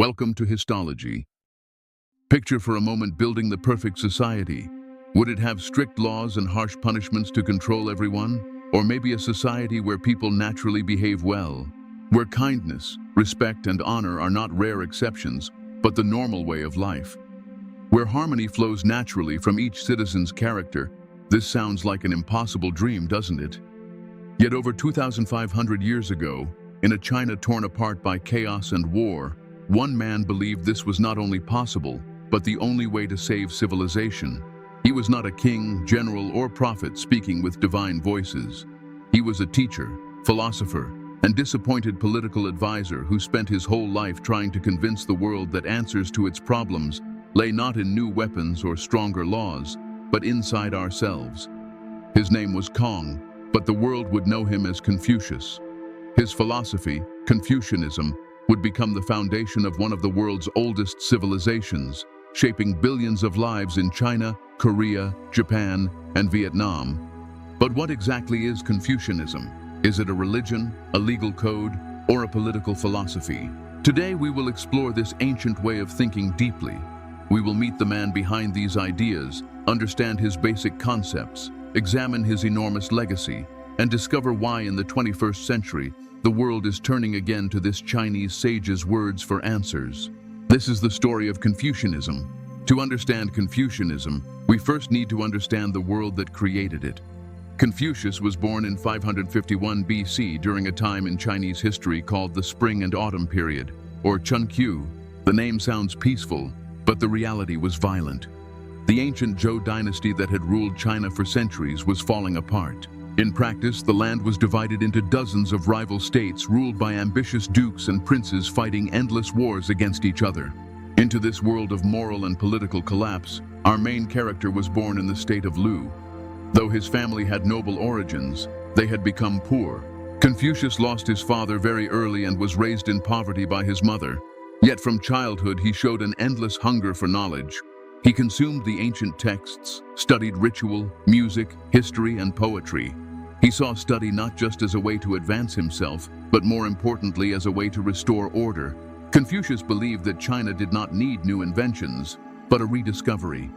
Welcome to histology. Picture for a moment building the perfect society. Would it have strict laws and harsh punishments to control everyone? Or maybe a society where people naturally behave well, where kindness, respect, and honor are not rare exceptions, but the normal way of life, where harmony flows naturally from each citizen's character. This sounds like an impossible dream, doesn't it? Yet over 2,500 years ago, in a China torn apart by chaos and war, one man believed this was not only possible, but the only way to save civilization. He was not a king, general, or prophet speaking with divine voices. He was a teacher, philosopher, and disappointed political advisor who spent his whole life trying to convince the world that answers to its problems lay not in new weapons or stronger laws, but inside ourselves. His name was Kong, but the world would know him as Confucius. His philosophy, Confucianism, would become the foundation of one of the world's oldest civilizations, shaping billions of lives in China, Korea, Japan, and Vietnam. But what exactly is Confucianism? Is it a religion, a legal code, or a political philosophy? Today we will explore this ancient way of thinking deeply. We will meet the man behind these ideas, understand his basic concepts, examine his enormous legacy, and discover why in the 21st century the world is turning again to this Chinese sage's words for answers. This is the story of Confucianism. To understand Confucianism, we first need to understand the world that created it. Confucius was born in 551 BC during a time in Chinese history called the Spring and Autumn Period, or Chunqiu. The name sounds peaceful, but the reality was violent. The ancient Zhou dynasty that had ruled China for centuries was falling apart. In practice, the land was divided into dozens of rival states ruled by ambitious dukes and princes fighting endless wars against each other. Into this world of moral and political collapse, our main character was born in the state of Lu. Though his family had noble origins, they had become poor. Confucius lost his father very early and was raised in poverty by his mother. Yet from childhood he showed an endless hunger for knowledge. He consumed the ancient texts, studied ritual, music, history, and poetry. He saw study not just as a way to advance himself, but more importantly as a way to restore order. Confucius believed that China did not need new inventions, but a rediscovery.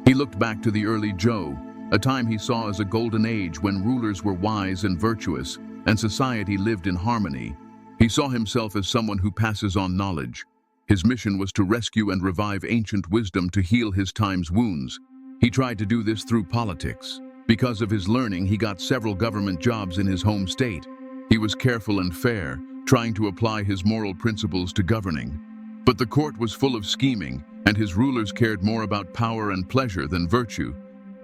He looked back to the early Zhou, a time he saw as a golden age when rulers were wise and virtuous, and society lived in harmony. He saw himself as someone who passes on knowledge. His mission was to rescue and revive ancient wisdom to heal his time's wounds. He tried to do this through politics. Because of his learning, he got several government jobs in his home state. He was careful and fair, trying to apply his moral principles to governing. But the court was full of scheming, and his rulers cared more about power and pleasure than virtue.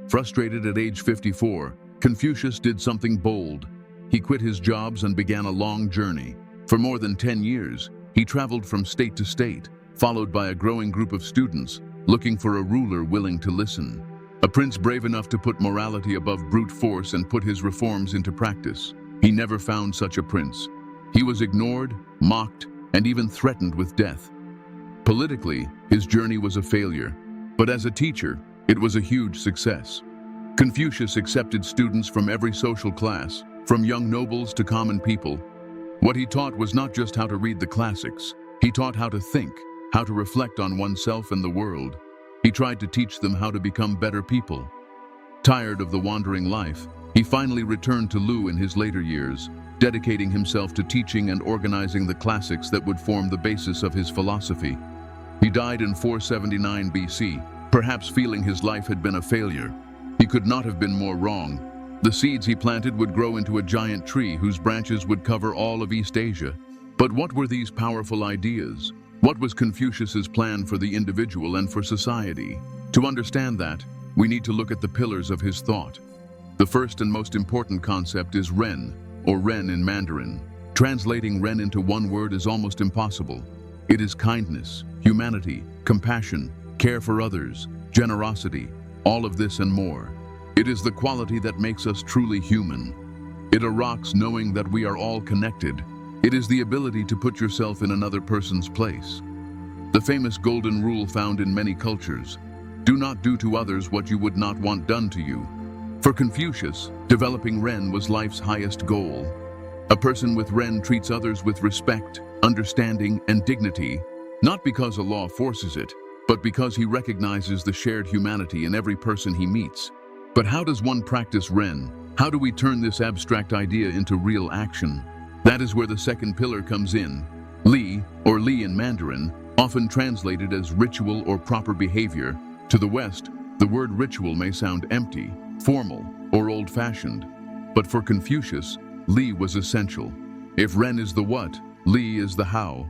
Frustrated at age 54, Confucius did something bold. He quit his jobs and began a long journey. For more than 10 years, he traveled from state to state, followed by a growing group of students, looking for a ruler willing to listen. A prince brave enough to put morality above brute force and put his reforms into practice. He never found such a prince. He was ignored, mocked, and even threatened with death. Politically, his journey was a failure, but as a teacher, it was a huge success. Confucius accepted students from every social class, from young nobles to common people. What he taught was not just how to read the classics. He taught how to think, how to reflect on oneself and the world. He tried to teach them how to become better people. Tired of the wandering life, he finally returned to Lu in his later years, dedicating himself to teaching and organizing the classics that would form the basis of his philosophy. He died in 479 BC, perhaps feeling his life had been a failure. He could not have been more wrong. The seeds he planted would grow into a giant tree whose branches would cover all of East Asia. But what were these powerful ideas? What was Confucius's plan for the individual and for society? To understand that, we need to look at the pillars of his thought. The first and most important concept is Ren, or Ren in Mandarin. Translating Ren into one word is almost impossible. It is kindness, humanity, compassion, care for others, generosity, all of this and more. It is the quality that makes us truly human. It arocks knowing that we are all connected. It is the ability to put yourself in another person's place. The famous golden rule found in many cultures: do not do to others what you would not want done to you. For Confucius, developing Ren was life's highest goal. A person with Ren treats others with respect, understanding, and dignity. Not because a law forces it, but because he recognizes the shared humanity in every person he meets. But how does one practice Ren? How do we turn this abstract idea into real action? That is where the second pillar comes in. Li, or Li in Mandarin, often translated as ritual or proper behavior. To the West, the word ritual may sound empty, formal, or old-fashioned. But for Confucius, Li was essential. If Ren is the what, Li is the how.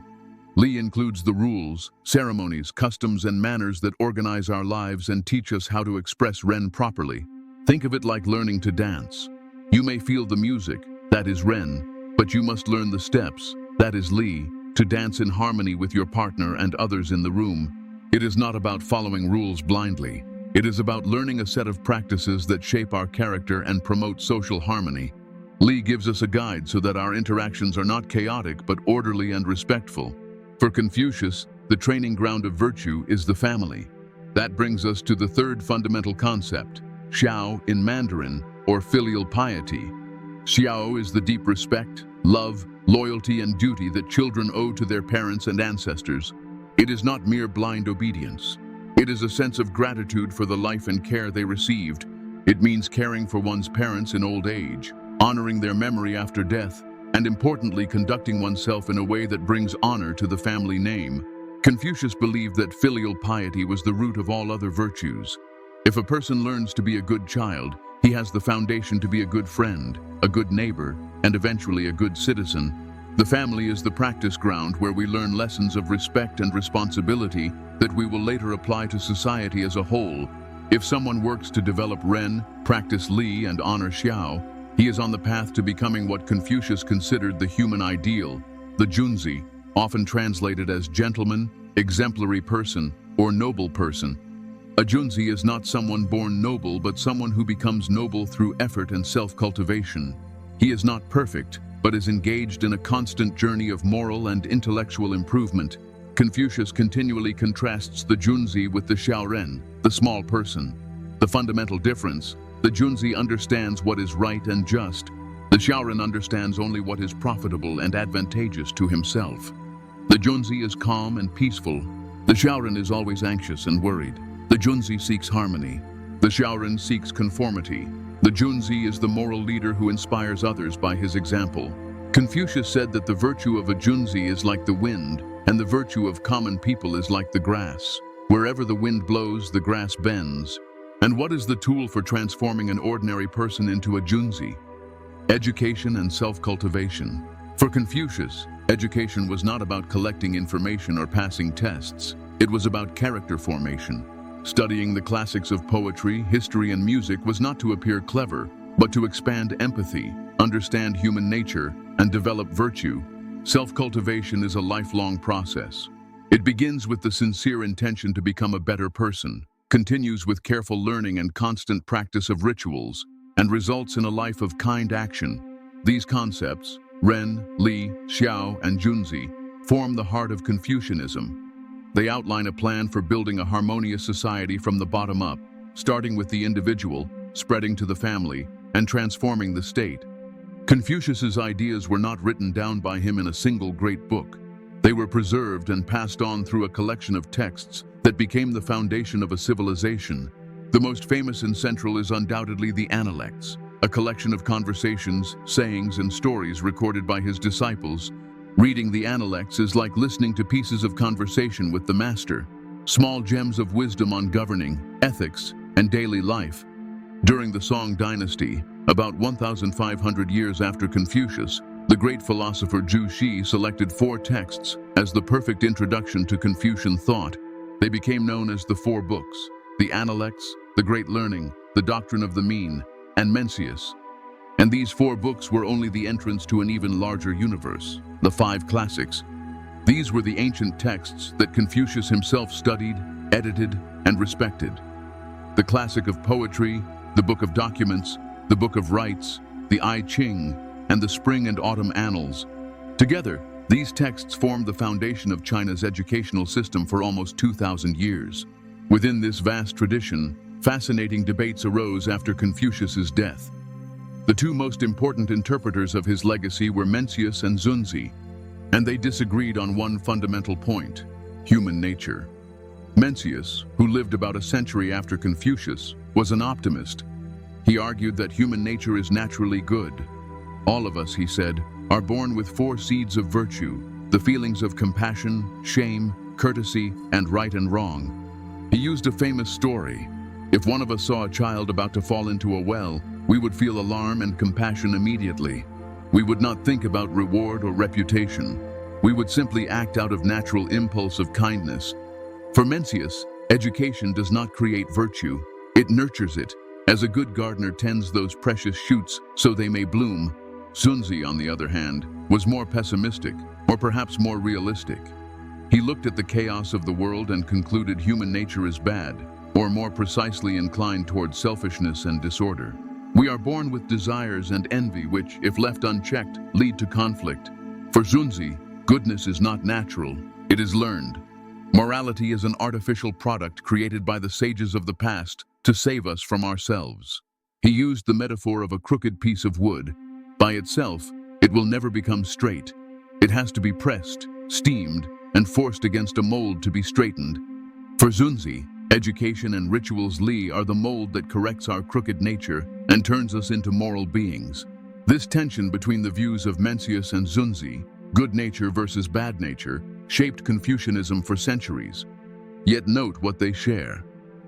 Li includes the rules, ceremonies, customs, and manners that organize our lives and teach us how to express Ren properly. Think of it like learning to dance. You may feel the music, that is Ren, but you must learn the steps, that is Li, to dance in harmony with your partner and others in the room. It is not about following rules blindly. It is about learning a set of practices that shape our character and promote social harmony. Li gives us a guide so that our interactions are not chaotic but orderly and respectful. For Confucius, the training ground of virtue is the family. That brings us to the third fundamental concept, Xiao in Mandarin, or filial piety. Xiao is the deep respect, love, loyalty, and duty that children owe to their parents and ancestors. It is not mere blind obedience. It is a sense of gratitude for the life and care they received. It means caring for one's parents in old age, honoring their memory after death, and importantly, conducting oneself in a way that brings honor to the family name. Confucius believed that filial piety was the root of all other virtues. If a person learns to be a good child, he has the foundation to be a good friend, a good neighbor, and eventually a good citizen. The family is the practice ground where we learn lessons of respect and responsibility that we will later apply to society as a whole. If someone works to develop Ren, practice Li, and honor Xiao, he is on the path to becoming what Confucius considered the human ideal, the Junzi, often translated as gentleman, exemplary person, or noble person. A Junzi is not someone born noble, but someone who becomes noble through effort and self-cultivation. He is not perfect, but is engaged in a constant journey of moral and intellectual improvement. Confucius continually contrasts the Junzi with the Xiaoren, the small person. The fundamental difference: the Junzi understands what is right and just. The Xiaoren understands only what is profitable and advantageous to himself. The Junzi is calm and peaceful. The Xiaoren is always anxious and worried. The Junzi seeks harmony. The Xiaoren seeks conformity. The Junzi is the moral leader who inspires others by his example. Confucius said that the virtue of a Junzi is like the wind, and the virtue of common people is like the grass. Wherever the wind blows, the grass bends. And what is the tool for transforming an ordinary person into a Junzi? Education and self-cultivation. For Confucius, education was not about collecting information or passing tests. It was about character formation. Studying the classics of poetry, history, and music was not to appear clever, but to expand empathy, understand human nature, and develop virtue. Self-cultivation is a lifelong process. It begins with the sincere intention to become a better person, continues with careful learning and constant practice of rituals, and results in a life of kind action. These concepts, Ren, Li, Xiao, and Junzi, form the heart of Confucianism. They outline a plan for building a harmonious society from the bottom up, starting with the individual, spreading to the family, and transforming the state. Confucius's ideas were not written down by him in a single great book. They were preserved and passed on through a collection of texts that became the foundation of a civilization. The most famous and central is undoubtedly the Analects, a collection of conversations, sayings, and stories recorded by his disciples. Reading the Analects is like listening to pieces of conversation with the master, small gems of wisdom on governing, ethics, and daily life. During the Song dynasty, about 1,500 years after Confucius, the great philosopher Zhu Xi selected 4 texts as the perfect introduction to Confucian thought. They became known as the 4 books: the Analects, the Great Learning, the Doctrine of the Mean, and Mencius. And these 4 books were only the entrance to an even larger universe, the 5 classics. These were the ancient texts that Confucius himself studied, edited, and respected. The classic of poetry, the Book of Documents, the Book of Rites, the I Ching, and the Spring and Autumn Annals. Together, these texts formed the foundation of China's educational system for almost 2,000 years. Within this vast tradition, fascinating debates arose after Confucius's death. The 2 most important interpreters of his legacy were Mencius and Zunzi, and they disagreed on one fundamental point. human nature. Mencius, who lived about a century after Confucius, was an optimist. He argued that human nature is naturally good. All of us, he said, are born with 4 seeds of virtue, the feelings of compassion, shame, courtesy, and right and wrong. He used a famous story. If one of us saw a child about to fall into a well, we would feel alarm and compassion immediately. We would not think about reward or reputation. We would simply act out of natural impulse of kindness. For Mencius, education does not create virtue, it nurtures it, as a good gardener tends those precious shoots so they may bloom. Zunzi, on the other hand, was more pessimistic, or perhaps more realistic. He looked at the chaos of the world and concluded human nature is bad, or more precisely inclined toward selfishness and disorder. We are born with desires and envy which, if left unchecked, lead to conflict. For Zunzi, goodness is not natural, it is learned. Morality is an artificial product created by the sages of the past to save us from ourselves. He used the metaphor of a crooked piece of wood. By itself, it will never become straight. It has to be pressed, steamed, and forced against a mold to be straightened. For Zunzi, education and rituals Li are the mold that corrects our crooked nature and turns us into moral beings. This tension between the views of Mencius and Zunzi, good nature versus bad nature, shaped Confucianism for centuries. Yet note what they share.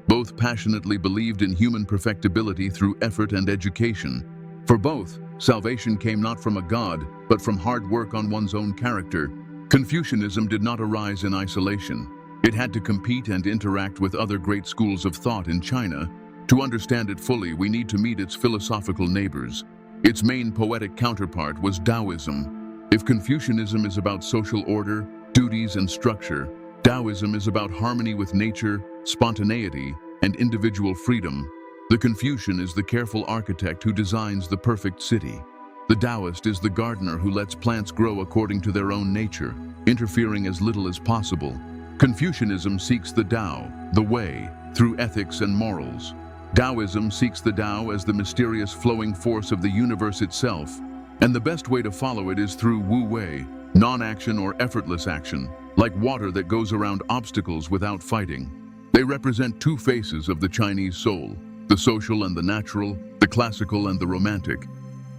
Both passionately believed in human perfectibility through effort and education. For both, salvation came not from a god, but from hard work on one's own character. Confucianism did not arise in isolation. It had to compete and interact with other great schools of thought in China. To understand it fully, we need to meet its philosophical neighbors. Its main poetic counterpart was Taoism. If Confucianism is about social order, duties, and structure, Taoism is about harmony with nature, spontaneity, and individual freedom. The Confucian is the careful architect who designs the perfect city. The Taoist is the gardener who lets plants grow according to their own nature, interfering as little as possible. Confucianism seeks the Tao, the way, through ethics and morals. Taoism seeks the Tao as the mysterious flowing force of the universe itself, and the best way to follow it is through Wu Wei, non-action or effortless action, like water that goes around obstacles without fighting. They represent 2 faces of the Chinese soul, the social and the natural, the classical and the romantic.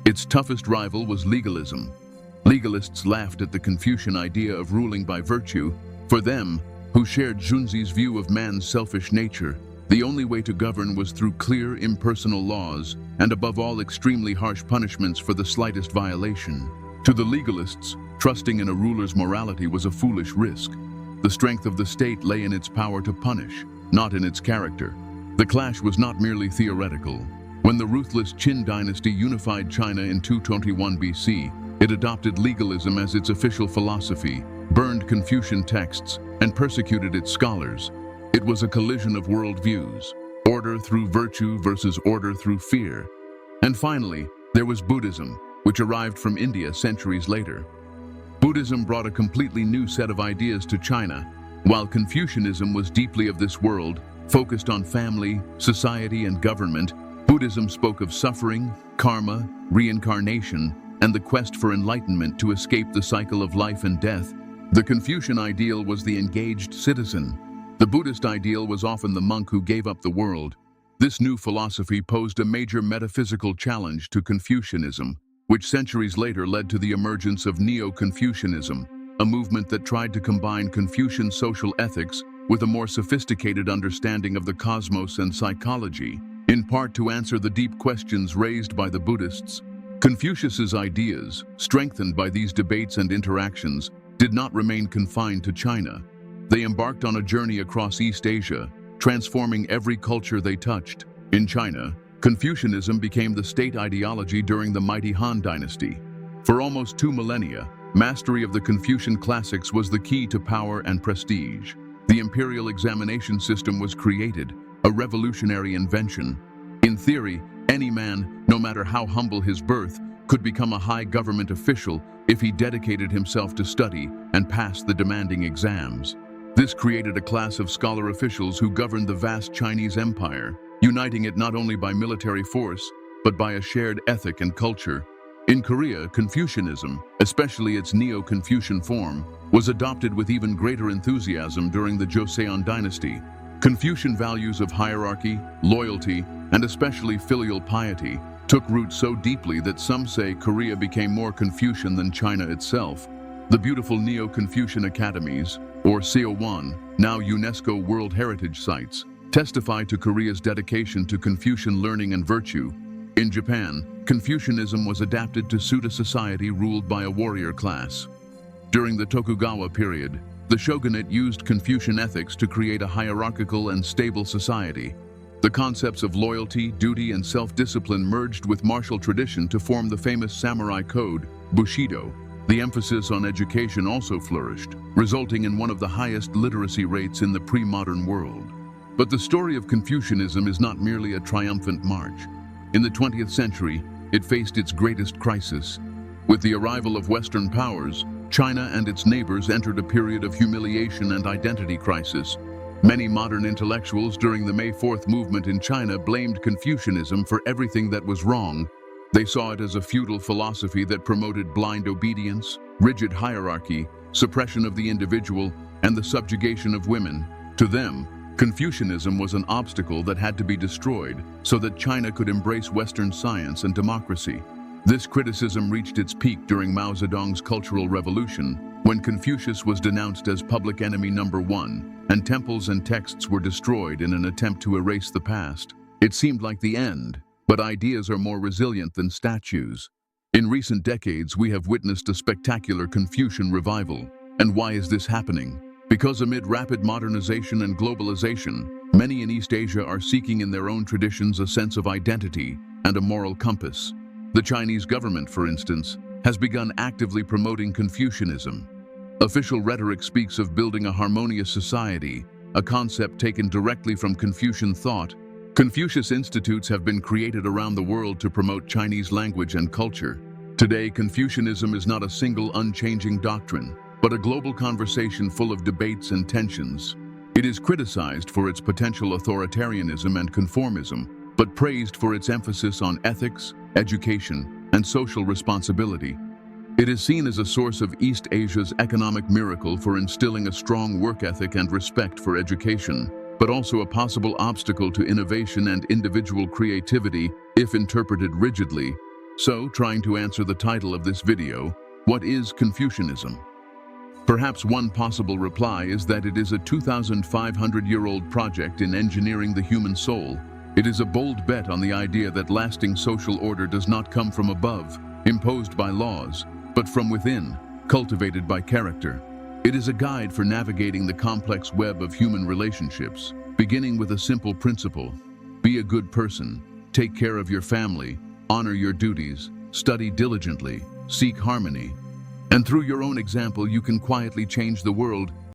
Its toughest rival was legalism. Legalists laughed at the Confucian idea of ruling by virtue. For them, who shared Zunzi's view of man's selfish nature, the only way to govern was through clear, impersonal laws, and above all extremely harsh punishments for the slightest violation. To the legalists, trusting in a ruler's morality was a foolish risk. The strength of the state lay in its power to punish, not in its character. The clash was not merely theoretical. When the ruthless Qin dynasty unified China in 221 BC, it adopted legalism as its official philosophy, burned Confucian texts, and persecuted its scholars. It was a collision of worldviews, order through virtue versus order through fear. And finally, there was Buddhism, which arrived from India centuries later. Buddhism brought a completely new set of ideas to China, while Confucianism was deeply of this world, focused on family, society, and government. Buddhism spoke of suffering, karma, reincarnation, and the quest for enlightenment to escape the cycle of life and death. The Confucian ideal was the engaged citizen. The Buddhist ideal was often the monk who gave up the world. This new philosophy posed a major metaphysical challenge to Confucianism, which centuries later led to the emergence of Neo-Confucianism, a movement that tried to combine Confucian social ethics with a more sophisticated understanding of the cosmos and psychology, in part to answer the deep questions raised by the Buddhists. Confucius's ideas, strengthened by these debates and interactions, did not remain confined to China. They embarked on a journey across East Asia, transforming every culture they touched. In China, Confucianism became the state ideology during the mighty Han Dynasty. For almost 2 millennia, mastery of the Confucian classics was the key to power and prestige. The imperial examination system was created, a revolutionary invention. In theory, any man, no matter how humble his birth, could become a high government official if he dedicated himself to study and passed the demanding exams. This created a class of scholar officials who governed the vast Chinese empire, uniting it not only by military force, but by a shared ethic and culture. In Korea, Confucianism, especially its Neo-Confucian form, was adopted with even greater enthusiasm during the Joseon dynasty. Confucian values of hierarchy, loyalty, and especially filial piety took root so deeply that some say Korea became more Confucian than China itself. The beautiful Neo-Confucian academies, or CO1, now UNESCO World Heritage Sites, testify to Korea's dedication to Confucian learning and virtue. In Japan, Confucianism was adapted to suit a society ruled by a warrior class. During the Tokugawa period, the shogunate used Confucian ethics to create a hierarchical and stable society. The concepts of loyalty, duty, and self-discipline merged with martial tradition to form the famous samurai code, Bushido. The emphasis on education also flourished, resulting in one of the highest literacy rates in the pre-modern world. But the story of Confucianism is not merely a triumphant march. In the 20th century, it faced its greatest crisis. With the arrival of Western powers, China and its neighbors entered a period of humiliation and identity crisis. Many modern intellectuals during the May 4th movement in China blamed Confucianism for everything that was wrong. They saw it as a feudal philosophy that promoted blind obedience, rigid hierarchy, suppression of the individual, and the subjugation of women. To them, Confucianism was an obstacle that had to be destroyed so that China could embrace Western science and democracy. This criticism reached its peak during Mao Zedong's Cultural Revolution, when Confucius was denounced as public enemy number one, and temples and texts were destroyed in an attempt to erase the past. It seemed like the end, but ideas are more resilient than statues. In recent decades, we have witnessed a spectacular Confucian revival. And why is this happening? Because amid rapid modernization and globalization, many in East Asia are seeking in their own traditions a sense of identity and a moral compass. The Chinese government, for instance, has begun actively promoting Confucianism. Official rhetoric speaks of building a harmonious society, a concept taken directly from Confucian thought. Confucius Institutes have been created around the world to promote Chinese language and culture. Today, Confucianism is not a single unchanging doctrine, but a global conversation full of debates and tensions. It is criticized for its potential authoritarianism and conformism, but praised for its emphasis on ethics, education, and social responsibility. It is seen as a source of East Asia's economic miracle for instilling a strong work ethic and respect for education, but also a possible obstacle to innovation and individual creativity if interpreted rigidly. So, trying to answer the title of this video, what is Confucianism? Perhaps one possible reply is that it is a 2,500-year-old project in engineering the human soul. It is a bold bet on the idea that lasting social order does not come from above, imposed by laws, but from within, cultivated by character. It is a guide for navigating the complex web of human relationships, beginning with a simple principle: be a good person, take care of your family, honor your duties, study diligently, seek harmony. And through your own example, you can quietly change the world